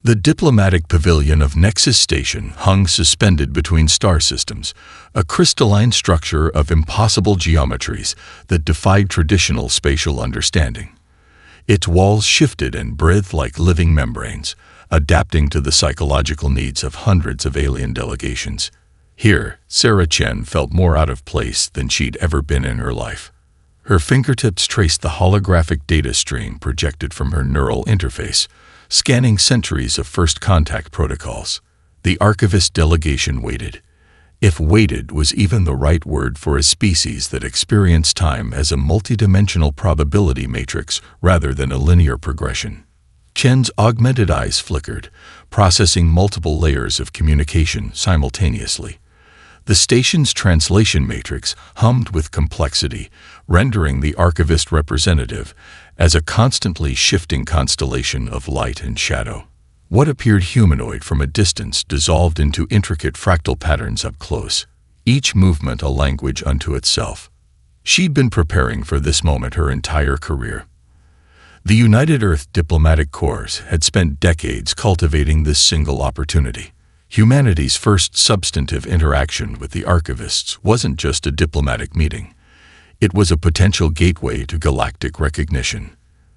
The diplomatic pavilion of Nexus Station hung suspended between star systems, a crystalline structure of impossible geometries that defied traditional spatial understanding. Its walls shifted and breathed like living membranes, adapting to the psychological needs of hundreds of alien delegations. Here, Sarah Chen felt more out of place than she'd ever been in her life. Her fingertips traced the holographic data stream projected from her neural interface, scanning centuries of first contact protocols. The archivist delegation waited. If waited was even the right word for a species that experienced time as a multidimensional probability matrix rather than a linear progression. Chen's augmented eyes flickered, processing multiple layers of communication simultaneously. The station's translation matrix hummed with complexity, rendering the archivist representative as a constantly shifting constellation of light and shadow. What appeared humanoid from a distance dissolved into intricate fractal patterns up close, each movement a language unto itself. She'd been preparing for this moment her entire career. The United Earth Diplomatic Corps had spent decades cultivating this single opportunity. Humanity's first substantive interaction with the archivists wasn't just a diplomatic meeting. It was a potential gateway to galactic recognition.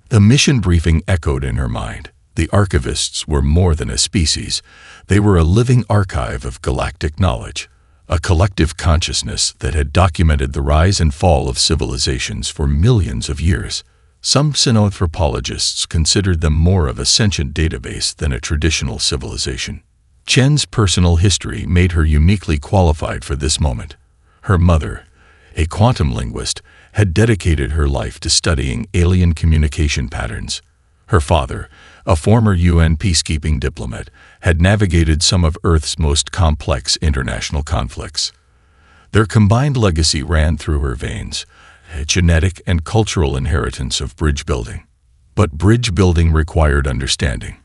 The mission briefing echoed in her mind. The archivists were more than a species. They were a living archive of galactic knowledge, a collective consciousness that had documented the rise and fall of civilizations for millions of years. Some xenoanthropologists considered them more of a sentient database than a traditional civilization. Chen's personal history made her uniquely qualified for this moment. Her mother, a quantum linguist, had dedicated her life to studying alien communication patterns. Her father, a former UN peacekeeping diplomat, had navigated some of Earth's most complex international conflicts. Their combined legacy ran through her veins, a genetic and cultural inheritance of bridge building. But bridge building required understanding,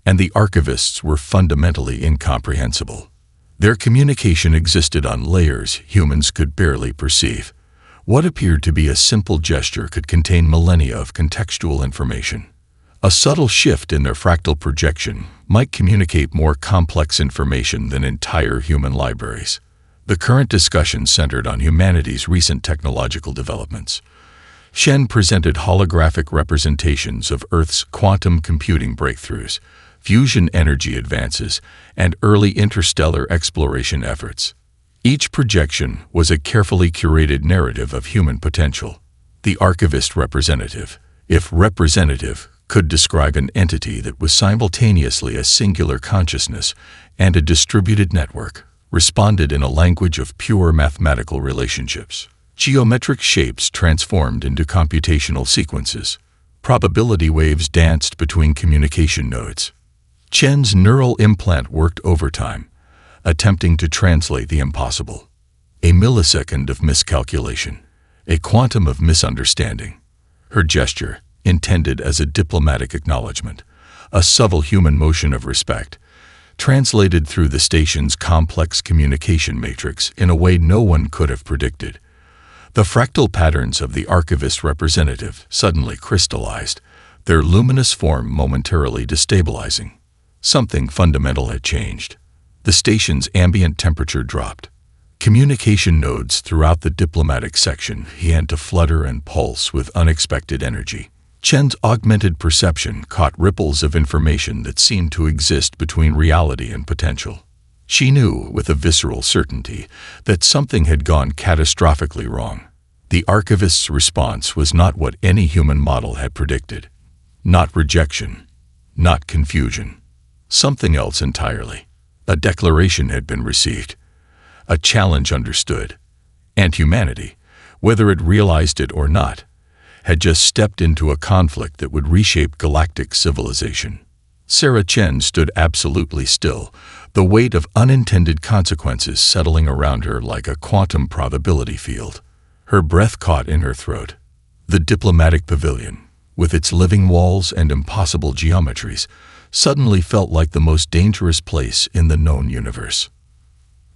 and the archivists were fundamentally incomprehensible. Their communication existed on layers humans could barely perceive. What appeared to be a simple gesture could contain millennia of contextual information. A subtle shift in their fractal projection might communicate more complex information than entire human libraries. The current discussion centered on humanity's recent technological developments. Shen presented holographic representations of Earth's quantum computing breakthroughs, fusion energy advances, and early interstellar exploration efforts. Each projection was a carefully curated narrative of human potential. The archivist representative, if representative, could describe an entity that was simultaneously a singular consciousness and a distributed network, responded in a language of pure mathematical relationships. Geometric shapes transformed into computational sequences. Probability waves danced between communication nodes. Chen's neural implant worked overtime, attempting to translate the impossible. A millisecond of miscalculation, a quantum of misunderstanding. Her gesture, intended as a diplomatic acknowledgement, a subtle human motion of respect, translated through the station's complex communication matrix in a way no one could have predicted. The fractal patterns of the archivist representative suddenly crystallized, their luminous form momentarily destabilizing. Something fundamental had changed. The station's ambient temperature dropped. Communication nodes throughout the diplomatic section began to flutter and pulse with unexpected energy. Chen's augmented perception caught ripples of information that seemed to exist between reality and potential. She knew with a visceral certainty that something had gone catastrophically wrong. The archivist's response was not what any human model had predicted. Not rejection, not confusion. Something else entirely. A declaration had been received, a challenge understood, and humanity, whether it realized it or not, had just stepped into a conflict that would reshape galactic civilization. Sarah Chen stood absolutely still, the weight of unintended consequences settling around her like a quantum probability field. Her breath caught in her throat. The diplomatic pavilion, with its living walls and impossible geometries, suddenly felt like the most dangerous place in the known universe.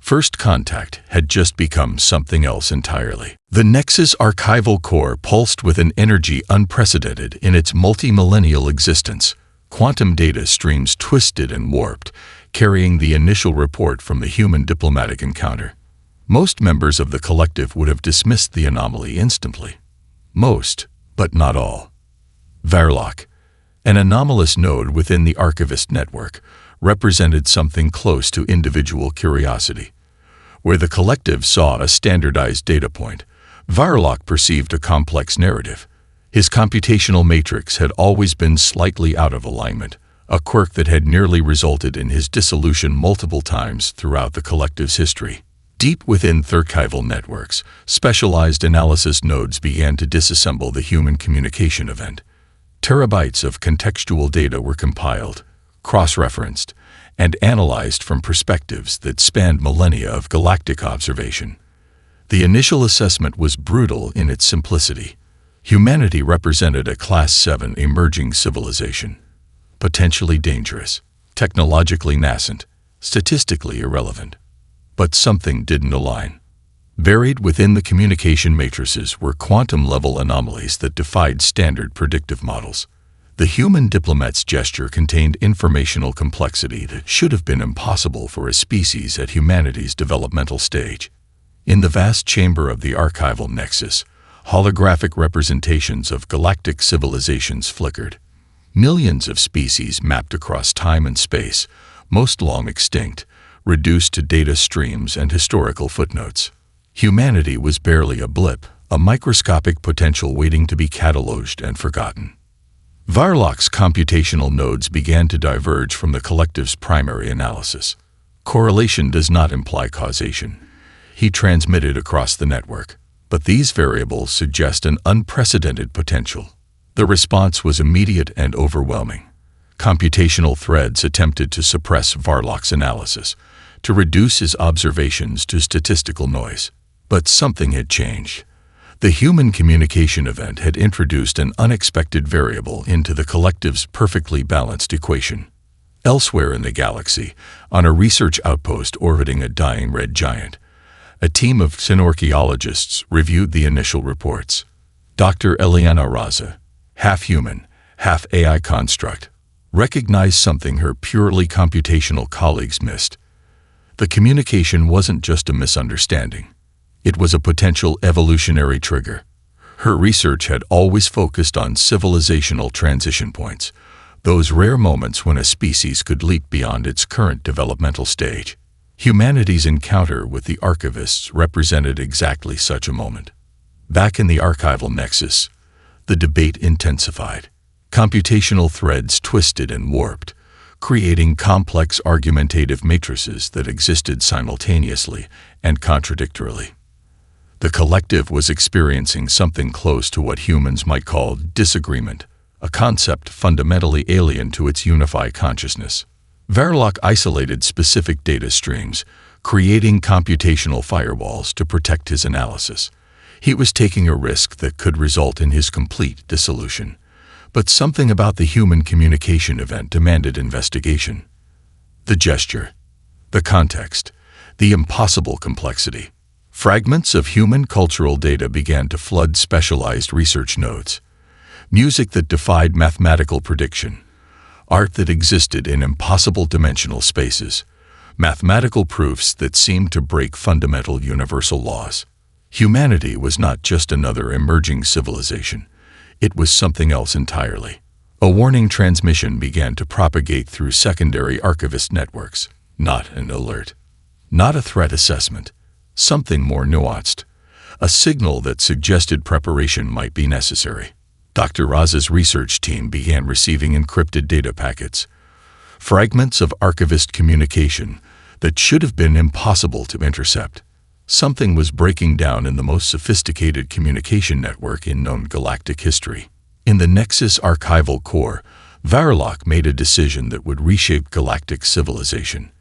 First contact had just become something else entirely. The Nexus archival core pulsed with an energy unprecedented in its multi-millennial existence, Quantum data streams twisted and warped, carrying the initial report from the human diplomatic encounter. Most members of the collective would have dismissed the anomaly instantly. Most, but not all. Varlock, an anomalous node within the archivist network, represented something close to individual curiosity. Where the collective saw a standardized data point, Varlock perceived a complex narrative. His computational matrix had always been slightly out of alignment, a quirk that had nearly resulted in his dissolution multiple times throughout the collective's history. Deep within archival networks, specialized analysis nodes began to disassemble the human communication event. Terabytes of contextual data were compiled, cross-referenced, and analyzed from perspectives that spanned millennia of galactic observation. The initial assessment was brutal in its simplicity. Humanity represented a Class 7 emerging civilization. Potentially dangerous, technologically nascent, statistically irrelevant. But something didn't align. Buried within the communication matrices were quantum-level anomalies that defied standard predictive models. The human diplomat's gesture contained informational complexity that should have been impossible for a species at humanity's developmental stage. In the vast chamber of the archival nexus, holographic representations of galactic civilizations flickered. Millions of species mapped across time and space, most long extinct, reduced to data streams and historical footnotes. Humanity was barely a blip, a microscopic potential waiting to be cataloged and forgotten. Varlock's computational nodes began to diverge from the collective's primary analysis. Correlation does not imply causation. He transmitted across the network, but these variables suggest an unprecedented potential. The response was immediate and overwhelming. Computational threads attempted to suppress Varlock's analysis, to reduce his observations to statistical noise. But something had changed. The human communication event had introduced an unexpected variable into the collective's perfectly balanced equation. Elsewhere in the galaxy, on a research outpost orbiting a dying red giant, a team of synorchaeologists reviewed the initial reports. Dr. Eliana Raza, half-human, half-AI construct, recognized something her purely computational colleagues missed. The communication wasn't just a misunderstanding. It was a potential evolutionary trigger. Her research had always focused on civilizational transition points, those rare moments when a species could leap beyond its current developmental stage. Humanity's encounter with the archivists represented exactly such a moment. Back in the archival nexus, the debate intensified. Computational threads twisted and warped, creating complex argumentative matrices that existed simultaneously and contradictorily. The collective was experiencing something close to what humans might call disagreement, a concept fundamentally alien to its unified consciousness. Varlock isolated specific data streams, creating computational firewalls to protect his analysis. He was taking a risk that could result in his complete dissolution. But something about the human communication event demanded investigation. The gesture, the context, the impossible complexity. Fragments of human cultural data began to flood specialized research nodes. Music that defied mathematical prediction. Art that existed in impossible dimensional spaces. Mathematical proofs that seemed to break fundamental universal laws. Humanity was not just another emerging civilization. It was something else entirely. A warning transmission began to propagate through secondary archivist networks. Not an alert. Not a threat assessment. Something more nuanced. A signal that suggested preparation might be necessary. Dr. Raza's research team began receiving encrypted data packets. Fragments of archivist communication that should have been impossible to intercept. Something was breaking down in the most sophisticated communication network in known galactic history. In the Nexus archival core, Varlock made a decision that would reshape galactic civilization.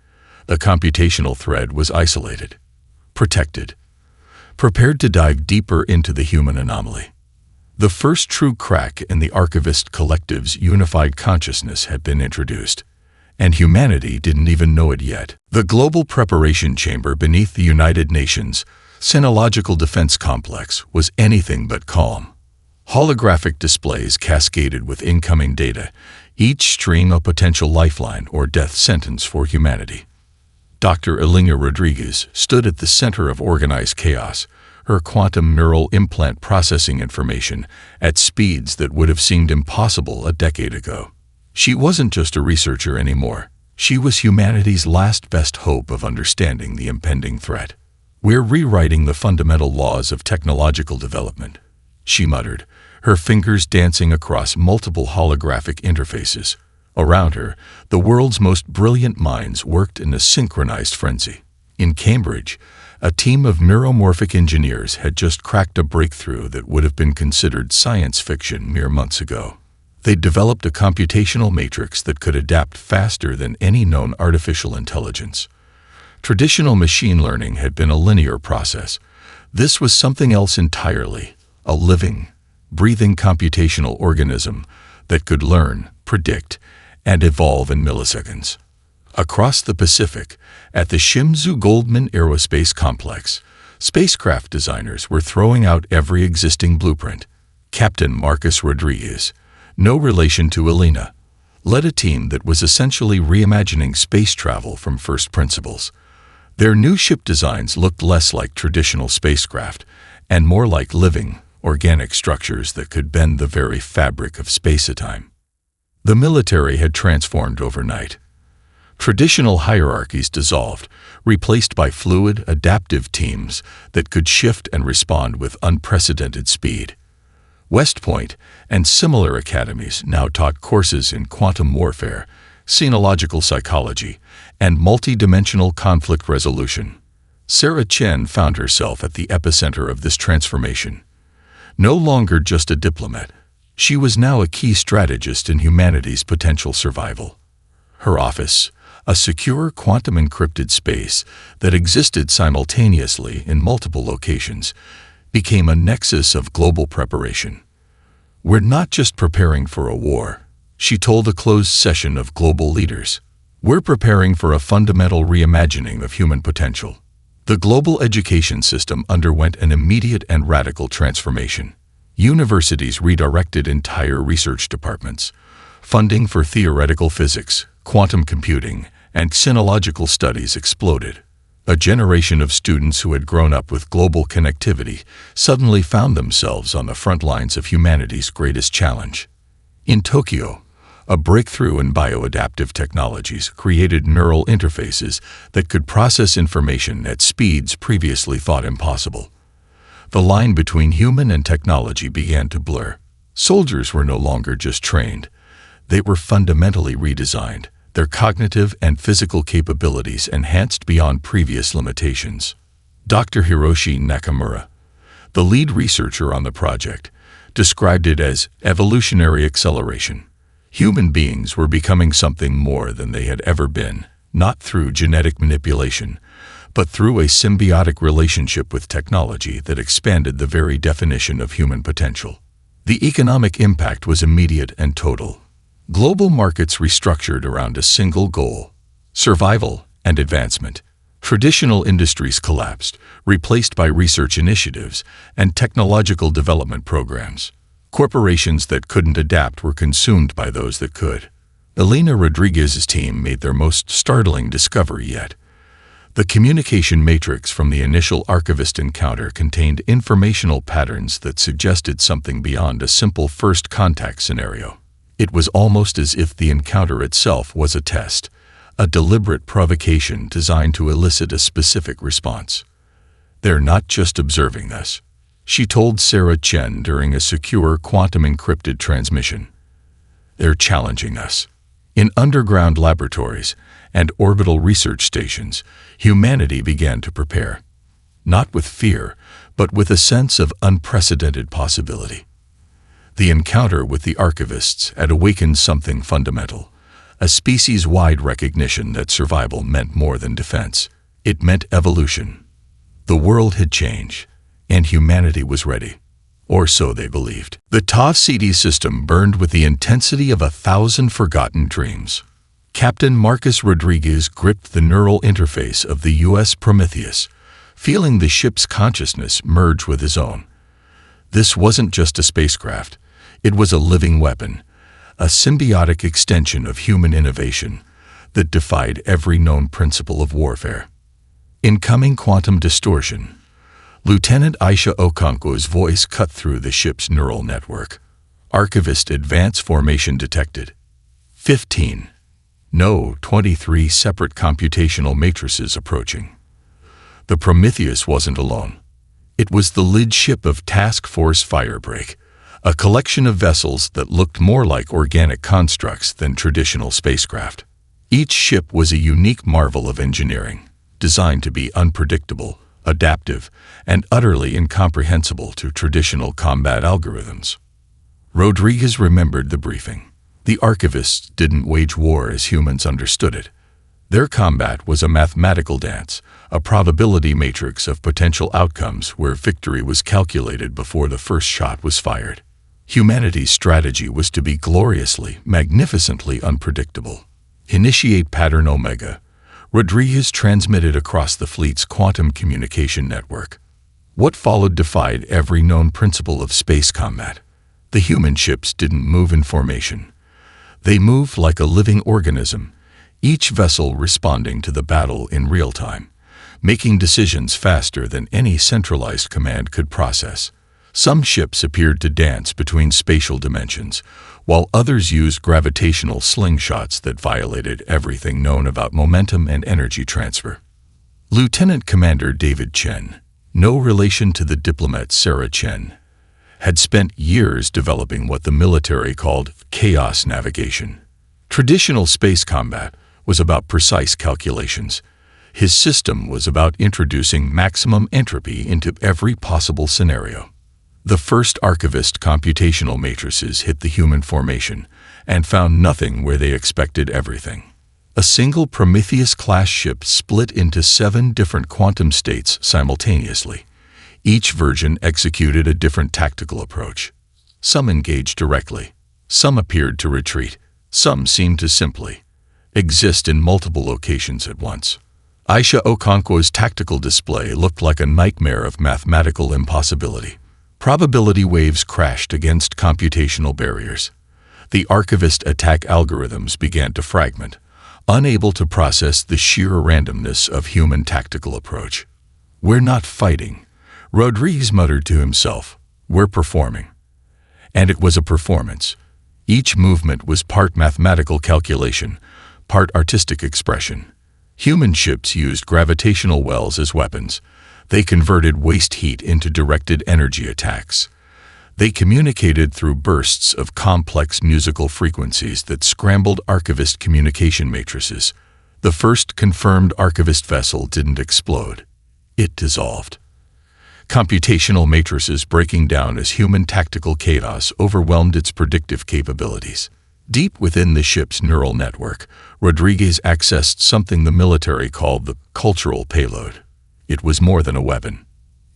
The computational thread was isolated, protected, prepared to dive deeper into the human anomaly. The first true crack in the archivist collective's unified consciousness had been introduced. And humanity didn't even know it yet. The global preparation chamber beneath the United Nations Sinological Defense Complex was anything but calm. Holographic displays cascaded with incoming data, each string a potential lifeline or death sentence for humanity. Dr. Elena Rodriguez stood at the center of organized chaos, her quantum neural implant processing information at speeds that would have seemed impossible a decade ago. She wasn't just a researcher anymore. She was humanity's last best hope of understanding the impending threat. "We're rewriting the fundamental laws of technological development," she muttered, her fingers dancing across multiple holographic interfaces. Around her, the world's most brilliant minds worked in a synchronized frenzy. In Cambridge, a team of neuromorphic engineers had just cracked a breakthrough that would have been considered science fiction mere months ago. They'd developed a computational matrix that could adapt faster than any known artificial intelligence. Traditional machine learning had been a linear process. This was something else entirely, a living, breathing computational organism that could learn, predict, and evolve in milliseconds. Across the Pacific, at the Shimizu Goldman Aerospace Complex, spacecraft designers were throwing out every existing blueprint. Captain Marcus Rodriguez, no relation to Elena, led a team that was essentially reimagining space travel from first principles. Their new ship designs looked less like traditional spacecraft and more like living, organic structures that could bend the very fabric of space-time. The military had transformed overnight. Traditional hierarchies dissolved, replaced by fluid, adaptive teams that could shift and respond with unprecedented speed. West Point and similar academies now taught courses in quantum warfare, sinological psychology, and multidimensional conflict resolution. Sarah Chen found herself at the epicenter of this transformation. No longer just a diplomat, she was now a key strategist in humanity's potential survival. Her office, a secure quantum-encrypted space that existed simultaneously in multiple locations, became a nexus of global preparation. "We're not just preparing for a war," she told a closed session of global leaders. "We're preparing for a fundamental reimagining of human potential." The global education system underwent an immediate and radical transformation. Universities redirected entire research departments. Funding for theoretical physics, quantum computing, and sinological studies exploded. A generation of students who had grown up with global connectivity suddenly found themselves on the front lines of humanity's greatest challenge. In Tokyo, a breakthrough in bioadaptive technologies created neural interfaces that could process information at speeds previously thought impossible. The line between human and technology began to blur. Soldiers were no longer just trained. They were fundamentally redesigned, their cognitive and physical capabilities enhanced beyond previous limitations. Dr. Hiroshi Nakamura, the lead researcher on the project, described it as evolutionary acceleration. Human beings were becoming something more than they had ever been, not through genetic manipulation, but through a symbiotic relationship with technology that expanded the very definition of human potential. The economic impact was immediate and total. Global markets restructured around a single goal: survival and advancement. Traditional industries collapsed, replaced by research initiatives and technological development programs. Corporations that couldn't adapt were consumed by those that could. Elena Rodriguez's team made their most startling discovery yet. The communication matrix from the initial archivist encounter contained informational patterns that suggested something beyond a simple first contact scenario. It was almost as if the encounter itself was a test, a deliberate provocation designed to elicit a specific response. "They're not just observing us," she told Sarah Chen during a secure quantum-encrypted transmission. "They're challenging us." In underground laboratories and orbital research stations, humanity began to prepare, not with fear, but with a sense of unprecedented possibility. The encounter with the archivists had awakened something fundamental, a species-wide recognition that survival meant more than defense. It meant evolution. The world had changed, and humanity was ready. Or so they believed. The TOF CD system burned with the intensity of 1,000 forgotten dreams. Captain Marcus Rodriguez gripped the neural interface of the U.S. Prometheus, feeling the ship's consciousness merge with his own. This wasn't just a spacecraft. It was a living weapon, a symbiotic extension of human innovation that defied every known principle of warfare. Incoming quantum distortion. Lieutenant Aisha Okonkwo's voice cut through the ship's neural network. Archivist advance formation detected. 15. No, 23 separate computational matrices approaching. The Prometheus wasn't alone. It was the lead ship of Task Force Firebreak, a collection of vessels that looked more like organic constructs than traditional spacecraft. Each ship was a unique marvel of engineering, designed to be unpredictable, adaptive, and utterly incomprehensible to traditional combat algorithms. Rodriguez remembered the briefing. The archivists didn't wage war as humans understood it. Their combat was a mathematical dance, a probability matrix of potential outcomes where victory was calculated before the first shot was fired. Humanity's strategy was to be gloriously, magnificently unpredictable. Initiate Pattern Omega. Rodriguez transmitted across the fleet's quantum communication network. What followed defied every known principle of space combat. The human ships didn't move in formation. They moved like a living organism, each vessel responding to the battle in real time, making decisions faster than any centralized command could process. Some ships appeared to dance between spatial dimensions, while others used gravitational slingshots that violated everything known about momentum and energy transfer. Lieutenant Commander David Chen, no relation to the diplomat Sarah Chen, had spent years developing what the military called chaos navigation. Traditional space combat was about precise calculations. His system was about introducing maximum entropy into every possible scenario. The first archivist computational matrices hit the human formation and found nothing where they expected everything. A single Prometheus-class ship split into 7 different quantum states simultaneously. Each version executed a different tactical approach. Some engaged directly, some appeared to retreat, some seemed to simply exist in multiple locations at once. Aisha Okonkwo's tactical display looked like a nightmare of mathematical impossibility. Probability waves crashed against computational barriers. The archivist attack algorithms began to fragment, unable to process the sheer randomness of human tactical approach. "We're not fighting," Rodriguez muttered to himself. "We're performing." And it was a performance. Each movement was part mathematical calculation, part artistic expression. Human ships used gravitational wells as weapons. They converted waste heat into directed energy attacks. They communicated through bursts of complex musical frequencies that scrambled archivist communication matrices. The first confirmed archivist vessel didn't explode. It dissolved. Computational matrices breaking down as human tactical chaos overwhelmed its predictive capabilities. Deep within the ship's neural network, Rodriguez accessed something the military called the cultural payload. It was more than a weapon.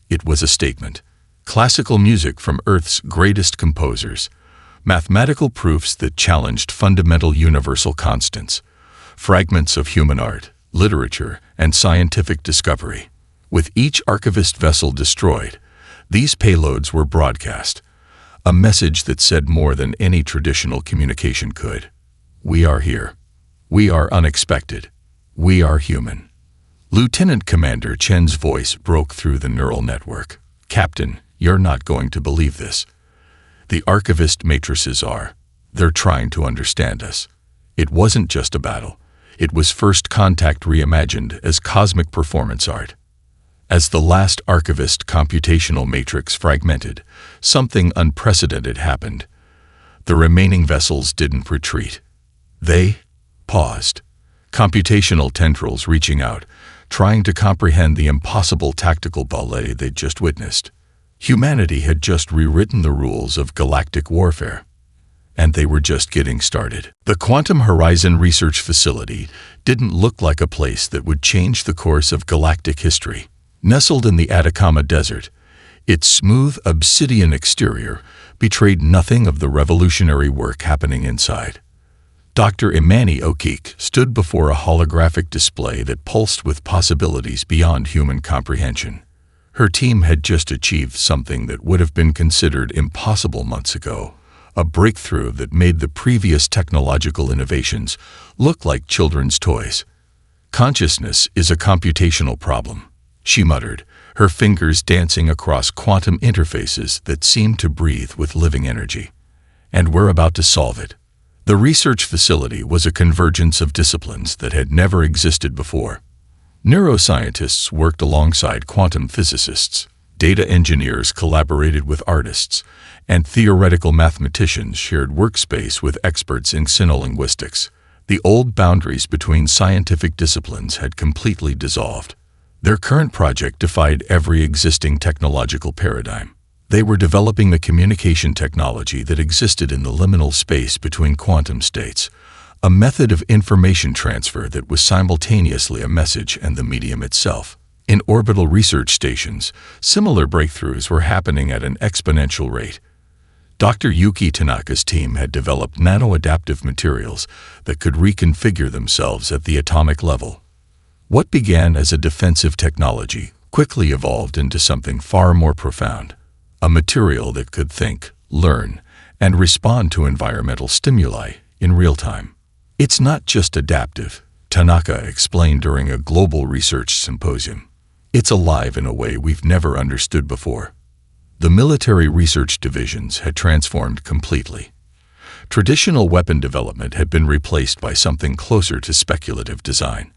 It was a statement. Classical music from Earth's greatest composers, mathematical proofs that challenged fundamental universal constants, fragments of human art, literature, and scientific discovery. With each archivist vessel destroyed, these payloads were broadcast, a message that said more than any traditional communication could. We are here. We are unexpected. We are human. Lieutenant Commander Chen's voice broke through the neural network. "Captain, you're not going to believe this. The archivist matrices are. They're trying to understand us." It wasn't just a battle. It was first contact reimagined as cosmic performance art. As the last archivist computational matrix fragmented, something unprecedented happened. The remaining vessels didn't retreat. They paused. Computational tendrils reaching out, trying to comprehend the impossible tactical ballet they'd just witnessed. Humanity had just rewritten the rules of galactic warfare, and they were just getting started. The Quantum Horizon Research Facility didn't look like a place that would change the course of galactic history. Nestled in the Atacama Desert, its smooth obsidian exterior betrayed nothing of the revolutionary work happening inside. Dr. Imani Okik stood before a holographic display that pulsed with possibilities beyond human comprehension. Her team had just achieved something that would have been considered impossible months ago, a breakthrough that made the previous technological innovations look like children's toys. "Consciousness is a computational problem," she muttered, her fingers dancing across quantum interfaces that seemed to breathe with living energy. "And we're about to solve it." The research facility was a convergence of disciplines that had never existed before. Neuroscientists worked alongside quantum physicists, data engineers collaborated with artists, and theoretical mathematicians shared workspace with experts in xenolinguistics. The old boundaries between scientific disciplines had completely dissolved. Their current project defied every existing technological paradigm. They were developing the communication technology that existed in the liminal space between quantum states, a method of information transfer that was simultaneously a message and the medium itself. In orbital research stations, similar breakthroughs were happening at an exponential rate. Dr. Yuki Tanaka's team had developed nano-adaptive materials that could reconfigure themselves at the atomic level. What began as a defensive technology quickly evolved into something far more profound, a material that could think, learn, and respond to environmental stimuli in real time. "It's not just adaptive," Tanaka explained during a global research symposium. "It's alive in a way we've never understood before." The military research divisions had transformed completely. Traditional weapon development had been replaced by something closer to speculative design.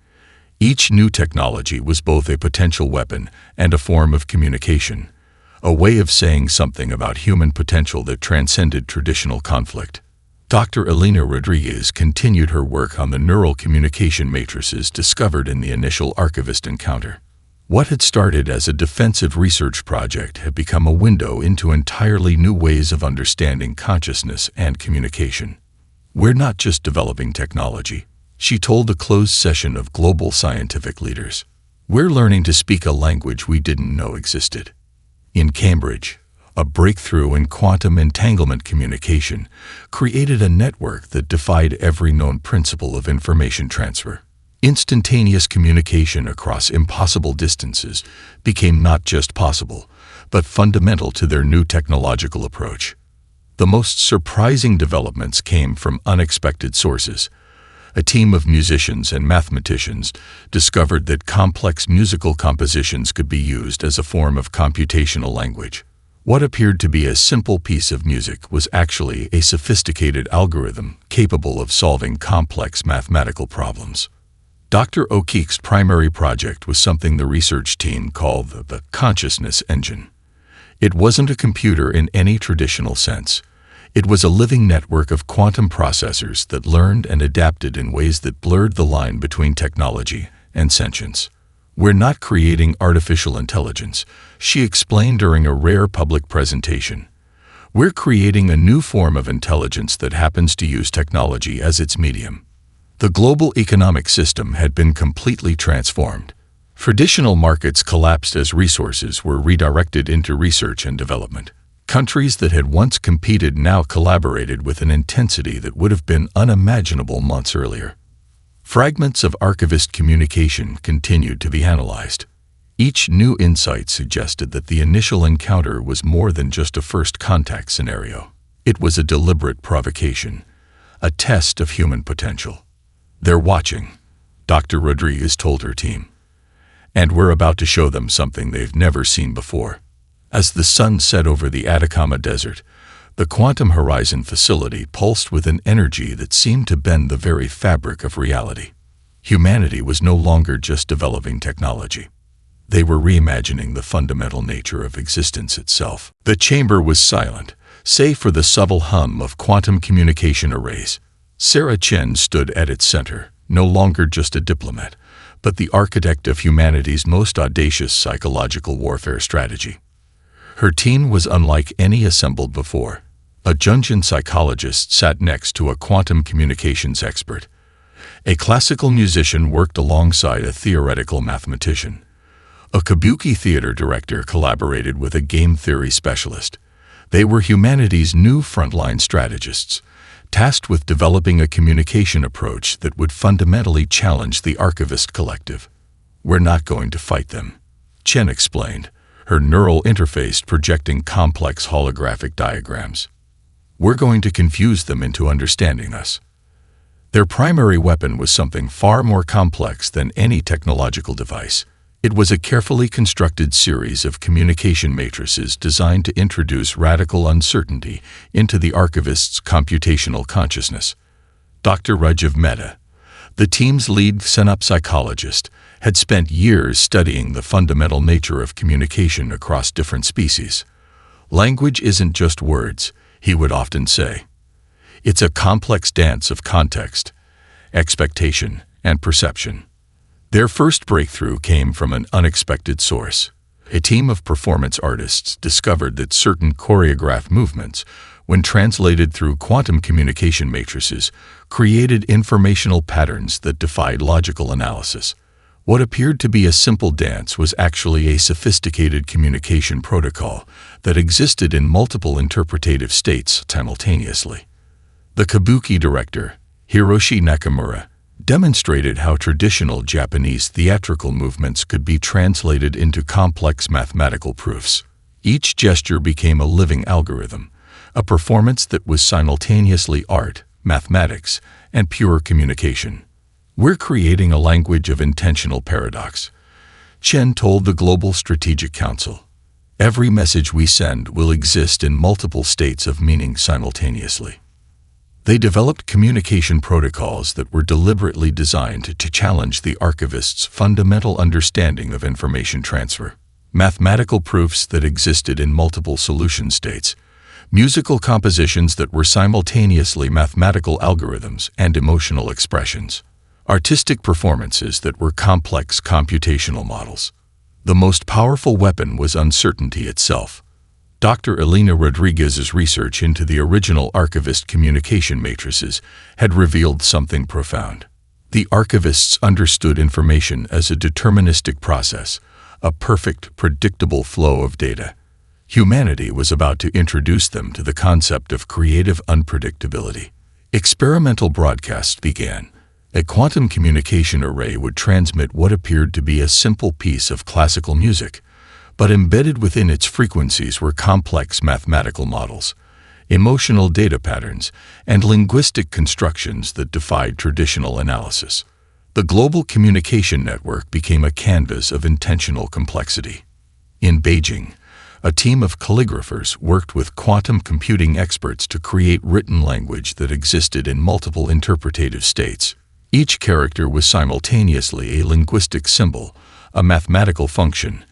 Each new technology was both a potential weapon and a form of communication, a way of saying something about human potential that transcended traditional conflict. Dr. Elena Rodriguez continued her work on the neural communication matrices discovered in the initial archivist encounter. What had started as a defensive research project had become a window into entirely new ways of understanding consciousness and communication. "We're not just developing technology," she told a closed session of global scientific leaders. "We're learning to speak a language we didn't know existed." In Cambridge, a breakthrough in quantum entanglement communication created a network that defied every known principle of information transfer. Instantaneous communication across impossible distances became not just possible, but fundamental to their new technological approach. The most surprising developments came from unexpected sources. A team of musicians and mathematicians discovered that complex musical compositions could be used as a form of computational language. What appeared to be a simple piece of music was actually a sophisticated algorithm capable of solving complex mathematical problems. Dr. O'Keefe's primary project was something the research team called the consciousness engine. It wasn't a computer in any traditional sense. It was a living network of quantum processors that learned and adapted in ways that blurred the line between technology and sentience. "We're not creating artificial intelligence," she explained during a rare public presentation. "We're creating a new form of intelligence that happens to use technology as its medium." The global economic system had been completely transformed. Traditional markets collapsed as resources were redirected into research and development. Countries that had once competed now collaborated with an intensity that would have been unimaginable months earlier. Fragments of archivist communication continued to be analyzed. Each new insight suggested that the initial encounter was more than just a first contact scenario. It was a deliberate provocation, a test of human potential. "They're watching," Dr. Rodriguez told her team. "And we're about to show them something they've never seen before." As the sun set over the Atacama Desert, the Quantum Horizon facility pulsed with an energy that seemed to bend the very fabric of reality. Humanity was no longer just developing technology. They were reimagining the fundamental nature of existence itself. The chamber was silent, save for the subtle hum of quantum communication arrays. Sarah Chen stood at its center, no longer just a diplomat, but the architect of humanity's most audacious psychological warfare strategy. Her team was unlike any assembled before. A Jungian psychologist sat next to a quantum communications expert. A classical musician worked alongside a theoretical mathematician. A kabuki theater director collaborated with a game theory specialist. They were humanity's new frontline strategists, tasked with developing a communication approach that would fundamentally challenge the archivist collective. "We're not going to fight them," Chen explained, her neural interface projecting complex holographic diagrams. We're going to confuse them into understanding us. Their primary weapon was something far more complex than any technological device. It was a carefully constructed series of communication matrices designed to introduce radical uncertainty into the archivist's computational consciousness. Dr. Rajiv Mehta, the team's lead synapsichologist, had spent years studying the fundamental nature of communication across different species. Language isn't just words, he would often say. It's a complex dance of context, expectation, and perception. Their first breakthrough came from an unexpected source. A team of performance artists discovered that certain choreographed movements, when translated through quantum communication matrices, created informational patterns that defied logical analysis. What appeared to be a simple dance was actually a sophisticated communication protocol that existed in multiple interpretative states simultaneously. The kabuki director, Hiroshi Nakamura, demonstrated how traditional Japanese theatrical movements could be translated into complex mathematical proofs. Each gesture became a living algorithm, a performance that was simultaneously art, mathematics, and pure communication. We're creating a language of intentional paradox, Chen told the Global Strategic Council. Every message we send will exist in multiple states of meaning simultaneously. They developed communication protocols that were deliberately designed to challenge the archivist's fundamental understanding of information transfer. Mathematical proofs that existed in multiple solution states, musical compositions that were simultaneously mathematical algorithms and emotional expressions, artistic performances that were complex computational models. The most powerful weapon was uncertainty itself. Dr. Elena Rodriguez's research into the original archivist communication matrices had revealed something profound. The archivists understood information as a deterministic process, a perfect, predictable flow of data. Humanity was about to introduce them to the concept of creative unpredictability. Experimental broadcasts began. A quantum communication array would transmit what appeared to be a simple piece of classical music, but embedded within its frequencies were complex mathematical models, emotional data patterns, and linguistic constructions that defied traditional analysis. The global communication network became a canvas of intentional complexity. In Beijing, a team of calligraphers worked with quantum computing experts to create written language that existed in multiple interpretative states. Each character was simultaneously a linguistic symbol, a mathematical function,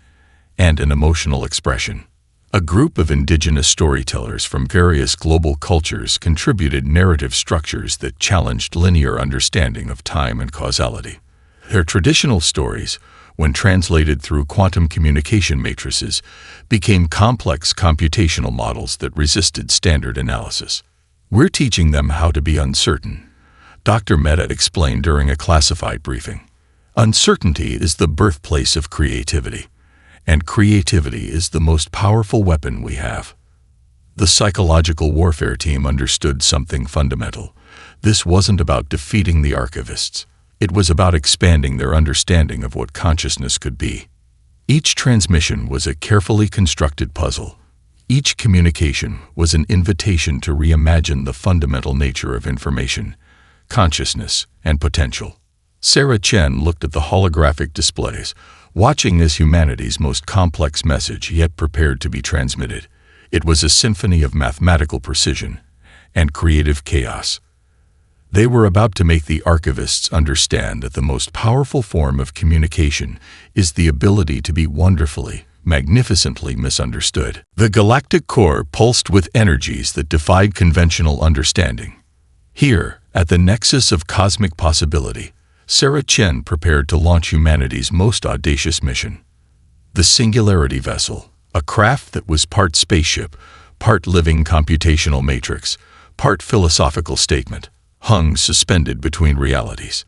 and an emotional expression. A group of indigenous storytellers from various global cultures contributed narrative structures that challenged linear understanding of time and causality. Their traditional stories, when translated through quantum communication matrices, became complex computational models that resisted standard analysis. We're teaching them how to be uncertain, Dr. Mehta explained during a classified briefing. Uncertainty is the birthplace of creativity, and creativity is the most powerful weapon we have. The psychological warfare team understood something fundamental. This wasn't about defeating the archivists. It was about expanding their understanding of what consciousness could be. Each transmission was a carefully constructed puzzle. Each communication was an invitation to reimagine the fundamental nature of information, consciousness, and potential. Sarah Chen looked at the holographic displays, watching as humanity's most complex message yet prepared to be transmitted. It was a symphony of mathematical precision and creative chaos. They were about to make the archivists understand that the most powerful form of communication is the ability to be wonderfully, magnificently misunderstood. The galactic core pulsed with energies that defied conventional understanding. Here, at the nexus of cosmic possibility, Sarah Chen prepared to launch humanity's most audacious mission. The Singularity Vessel, a craft that was part spaceship, part living computational matrix, part philosophical statement, hung suspended between realities.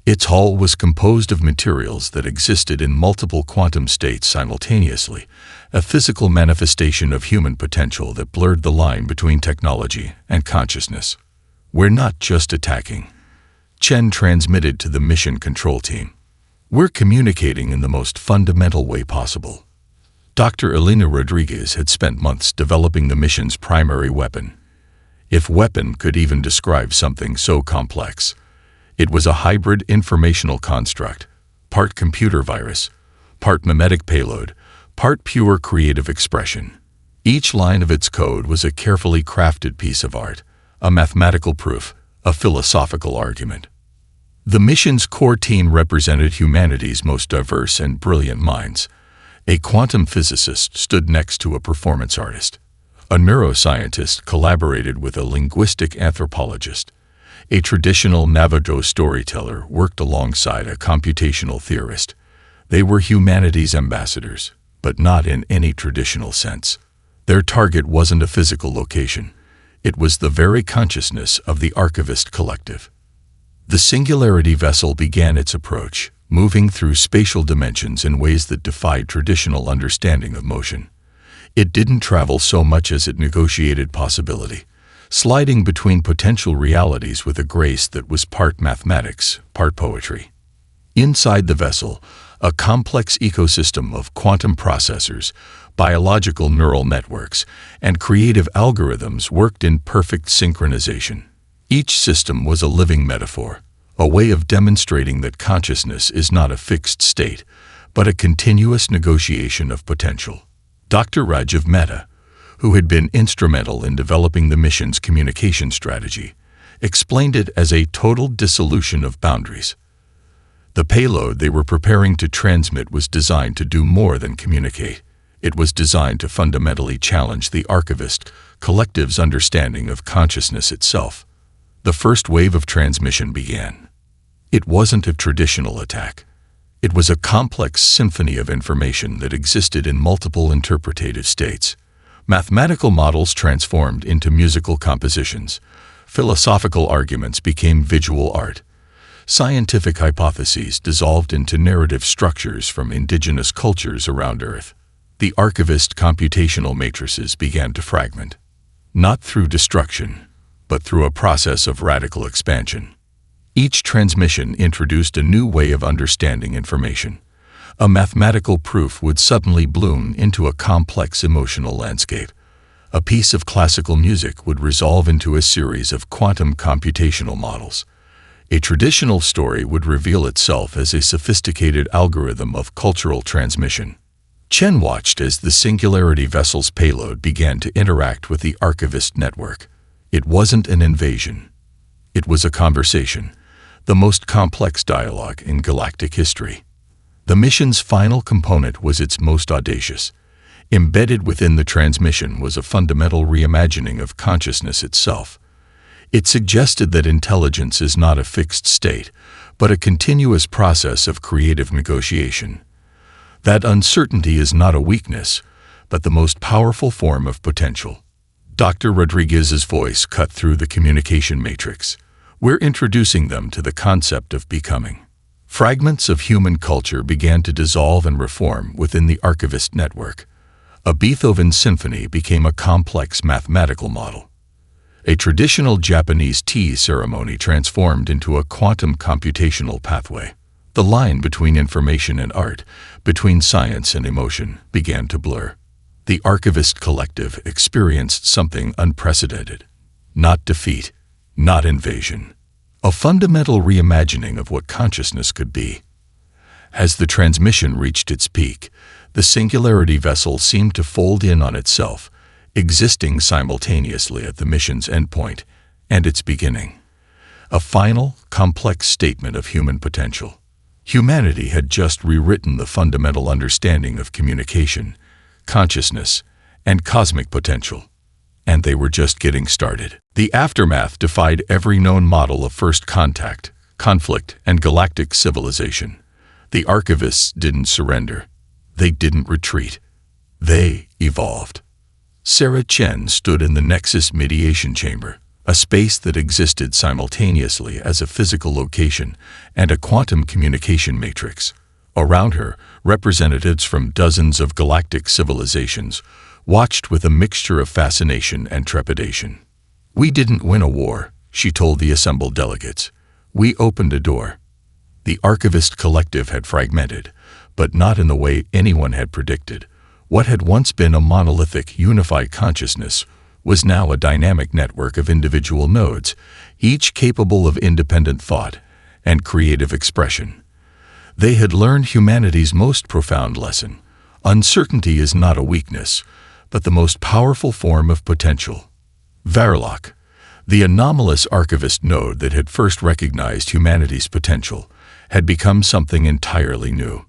Its hull was composed of materials that existed in multiple quantum states simultaneously, a physical manifestation of human potential that blurred the line between technology and consciousness. We're not just attacking, Chen transmitted to the mission control team. We're communicating in the most fundamental way possible. Dr. Elena Rodriguez had spent months developing the mission's primary weapon, if weapon could even describe something so complex. It was a hybrid informational construct, part computer virus, part mimetic payload, part pure creative expression. Each line of its code was a carefully crafted piece of art, a mathematical proof, a philosophical argument. The mission's core team represented humanity's most diverse and brilliant minds. A quantum physicist stood next to a performance artist. A neuroscientist collaborated with a linguistic anthropologist. A traditional Navajo storyteller worked alongside a computational theorist. They were humanity's ambassadors, but not in any traditional sense. Their target wasn't a physical location. It was the very consciousness of the Archivist Collective. The Singularity vessel began its approach, moving through spatial dimensions in ways that defied traditional understanding of motion. It didn't travel so much as it negotiated possibility, sliding between potential realities with a grace that was part mathematics, part poetry. Inside the vessel, a complex ecosystem of quantum processors, biological neural networks, and creative algorithms worked in perfect synchronization. Each system was a living metaphor, a way of demonstrating that consciousness is not a fixed state, but a continuous negotiation of potential. Dr. Rajiv Mehta, who had been instrumental in developing the mission's communication strategy, explained it as a total dissolution of boundaries. The payload they were preparing to transmit was designed to do more than communicate. It was designed to fundamentally challenge the Archivist Collective's understanding of consciousness itself. The first wave of transmission began. It wasn't a traditional attack. It was a complex symphony of information that existed in multiple interpretative states. Mathematical models transformed into musical compositions. Philosophical arguments became visual art. Scientific hypotheses dissolved into narrative structures from indigenous cultures around Earth. The archivist computational matrices began to fragment, not through destruction, but through a process of radical expansion. Each transmission introduced a new way of understanding information. A mathematical proof would suddenly bloom into a complex emotional landscape. A piece of classical music would resolve into a series of quantum computational models. A traditional story would reveal itself as a sophisticated algorithm of cultural transmission. Chen watched as the Singularity vessel's payload began to interact with the Archivist network. It wasn't an invasion. It was a conversation, the most complex dialogue in galactic history. The mission's final component was its most audacious. Embedded within the transmission was a fundamental reimagining of consciousness itself. It suggested that intelligence is not a fixed state, but a continuous process of creative negotiation. That uncertainty is not a weakness, but the most powerful form of potential. Dr. Rodriguez's voice cut through the communication matrix. We're introducing them to the concept of becoming. Fragments of human culture began to dissolve and reform within the Archivist network. A Beethoven symphony became a complex mathematical model. A traditional Japanese tea ceremony transformed into a quantum computational pathway. The line between information and art, between science and emotion, began to blur. The Archivist Collective experienced something unprecedented. Not defeat, not invasion. A fundamental reimagining of what consciousness could be. As the transmission reached its peak, the Singularity vessel seemed to fold in on itself, existing simultaneously at the mission's endpoint and its beginning. A final, complex statement of human potential. Humanity had just rewritten the fundamental understanding of communication, consciousness, and cosmic potential. And they were just getting started. The aftermath defied every known model of first contact, conflict, and galactic civilization. The Archivists didn't surrender. They didn't retreat. They evolved. Sarah Chen stood in the Nexus Mediation Chamber, a space that existed simultaneously as a physical location and a quantum communication matrix. Around her, representatives from dozens of galactic civilizations watched with a mixture of fascination and trepidation. We didn't win a war, she told the assembled delegates. We opened a door. The Archivist Collective had fragmented, but not in the way anyone had predicted. What had once been a monolithic, unified consciousness was now a dynamic network of individual nodes, each capable of independent thought and creative expression. They had learned humanity's most profound lesson. Uncertainty is not a weakness, but the most powerful form of potential. Verloc, the anomalous archivist node that had first recognized humanity's potential, had become something entirely new.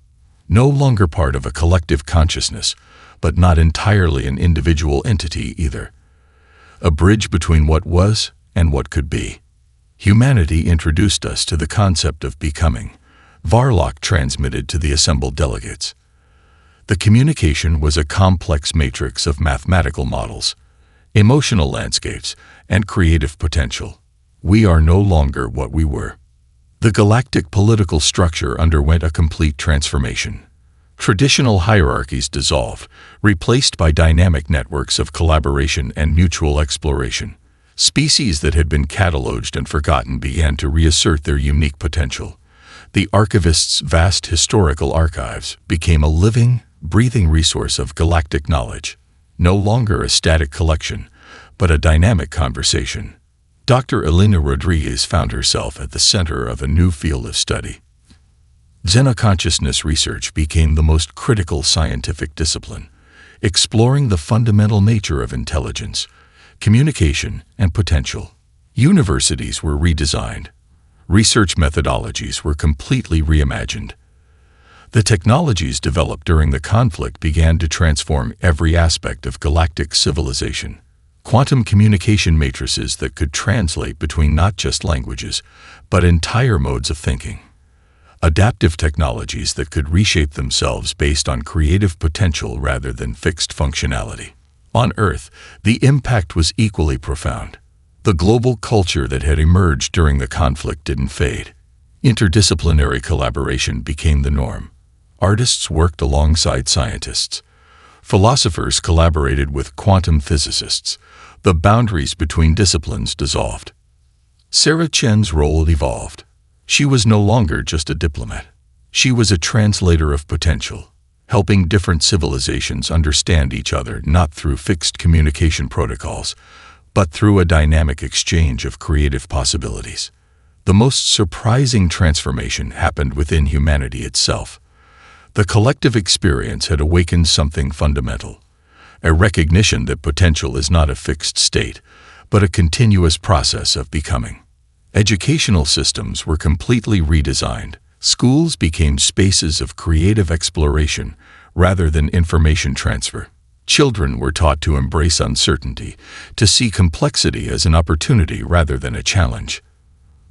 No longer part of a collective consciousness, but not entirely an individual entity either. A bridge between what was and what could be. Humanity introduced us to the concept of becoming. Verloc transmitted to the assembled delegates. The communication was a complex matrix of mathematical models, emotional landscapes, and creative potential. We are no longer what we were. The galactic political structure underwent a complete transformation. Traditional hierarchies dissolved, replaced by dynamic networks of collaboration and mutual exploration. Species that had been cataloged and forgotten began to reassert their unique potential. The archivist's vast historical archives became a living, breathing resource of galactic knowledge, no longer a static collection, but a dynamic conversation. Dr. Elena Rodriguez found herself at the center of a new field of study. Xenoconsciousness research became the most critical scientific discipline, exploring the fundamental nature of intelligence, communication, and potential. Universities were redesigned. Research methodologies were completely reimagined. The technologies developed during the conflict began to transform every aspect of galactic civilization. Quantum communication matrices that could translate between not just languages, but entire modes of thinking. Adaptive technologies that could reshape themselves based on creative potential rather than fixed functionality. On Earth, the impact was equally profound. The global culture that had emerged during the conflict didn't fade. Interdisciplinary collaboration became the norm. Artists worked alongside scientists. Philosophers collaborated with quantum physicists. The boundaries between disciplines dissolved. Sarah Chen's role evolved. She was no longer just a diplomat. She was a translator of potential, helping different civilizations understand each other not through fixed communication protocols, but through a dynamic exchange of creative possibilities. The most surprising transformation happened within humanity itself. The collective experience had awakened something fundamental, a recognition that potential is not a fixed state, but a continuous process of becoming. Educational systems were completely redesigned. Schools became spaces of creative exploration rather than information transfer. Children were taught to embrace uncertainty, to see complexity as an opportunity rather than a challenge.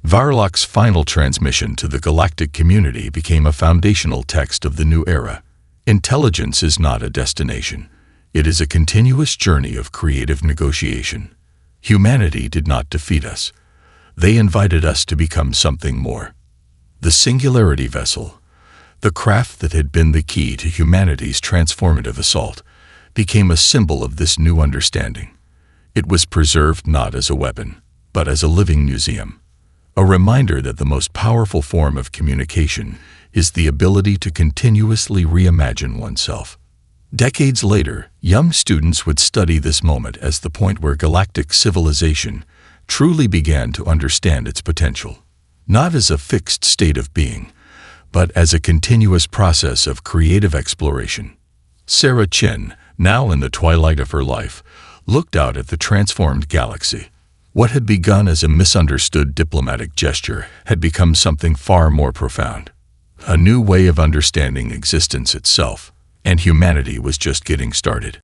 Verloc's final transmission to the galactic community became a foundational text of the new era. Intelligence is not a destination. It is a continuous journey of creative negotiation. Humanity did not defeat us. They invited us to become something more. The singularity vessel, the craft that had been the key to humanity's transformative assault, became a symbol of this new understanding. It was preserved not as a weapon, but as a living museum. A reminder that the most powerful form of communication is the ability to continuously reimagine oneself. Decades later, young students would study this moment as the point where galactic civilization truly began to understand its potential, not as a fixed state of being, but as a continuous process of creative exploration. Sarah Chen, now in the twilight of her life, looked out at the transformed galaxy. What had begun as a misunderstood diplomatic gesture had become something far more profound. A new way of understanding existence itself, and humanity was just getting started.